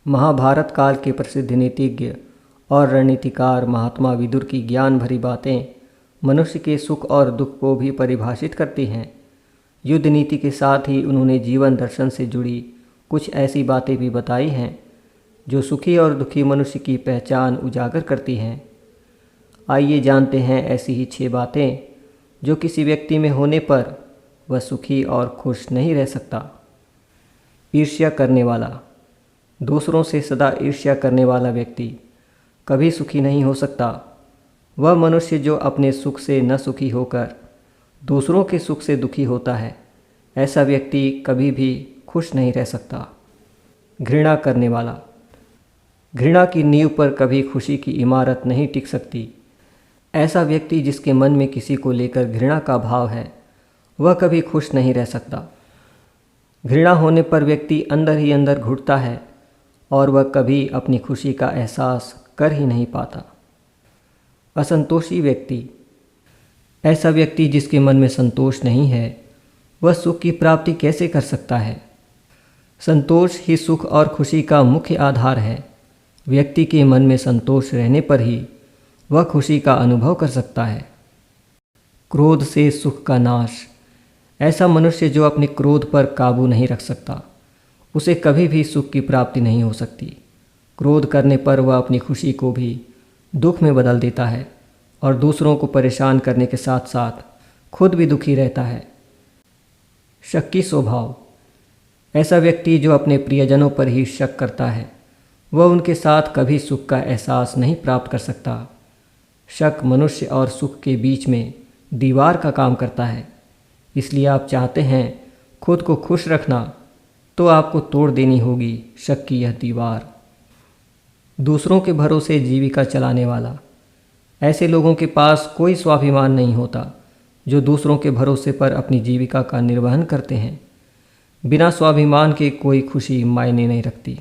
महाभारत काल के प्रसिद्ध नीतिज्ञ और रणनीतिकार महात्मा विदुर की ज्ञान भरी बातें मनुष्य के सुख और दुख को भी परिभाषित करती हैं। युद्ध नीति के साथ ही उन्होंने जीवन दर्शन से जुड़ी कुछ ऐसी बातें भी बताई हैं जो सुखी और दुखी मनुष्य की पहचान उजागर करती हैं। आइए जानते हैं ऐसी ही 6 बातें जो किसी व्यक्ति में होने पर वह सुखी और खुश नहीं रह सकता। ईर्ष्या करने वाला। दूसरों से सदा ईर्ष्या करने वाला व्यक्ति कभी सुखी नहीं हो सकता। वह मनुष्य जो अपने सुख से न सुखी होकर दूसरों के सुख से दुखी होता है, ऐसा व्यक्ति कभी भी खुश नहीं रह सकता। घृणा करने वाला। घृणा की नींव पर कभी खुशी की इमारत नहीं टिक सकती। ऐसा व्यक्ति जिसके मन में किसी को लेकर घृणा का भाव है, वह कभी खुश नहीं रह सकता। घृणा होने पर व्यक्ति अंदर ही अंदर घुटता है और वह कभी अपनी खुशी का एहसास कर ही नहीं पाता। असंतोषी व्यक्ति। ऐसा व्यक्ति जिसके मन में संतोष नहीं है, वह सुख की प्राप्ति कैसे कर सकता है। संतोष ही सुख और खुशी का मुख्य आधार है। व्यक्ति के मन में संतोष रहने पर ही वह खुशी का अनुभव कर सकता है। क्रोध से सुख का नाश। ऐसा मनुष्य जो अपने क्रोध पर काबू नहीं रख सकता, उसे कभी भी सुख की प्राप्ति नहीं हो सकती। क्रोध करने पर वह अपनी खुशी को भी दुख में बदल देता है और दूसरों को परेशान करने के साथ साथ खुद भी दुखी रहता है। शक स्वभाव। ऐसा व्यक्ति जो अपने प्रियजनों पर ही शक करता है, वह उनके साथ कभी सुख का एहसास नहीं प्राप्त कर सकता। शक मनुष्य और सुख के बीच में दीवार का काम करता है। इसलिए आप चाहते हैं खुद को खुश रखना, तो आपको तोड़ देनी होगी शक की यह दीवार। दूसरों के भरोसे जीविका चलाने वाला। ऐसे लोगों के पास कोई स्वाभिमान नहीं होता जो दूसरों के भरोसे पर अपनी जीविका का निर्वहन करते हैं। बिना स्वाभिमान के कोई खुशी मायने नहीं रखती।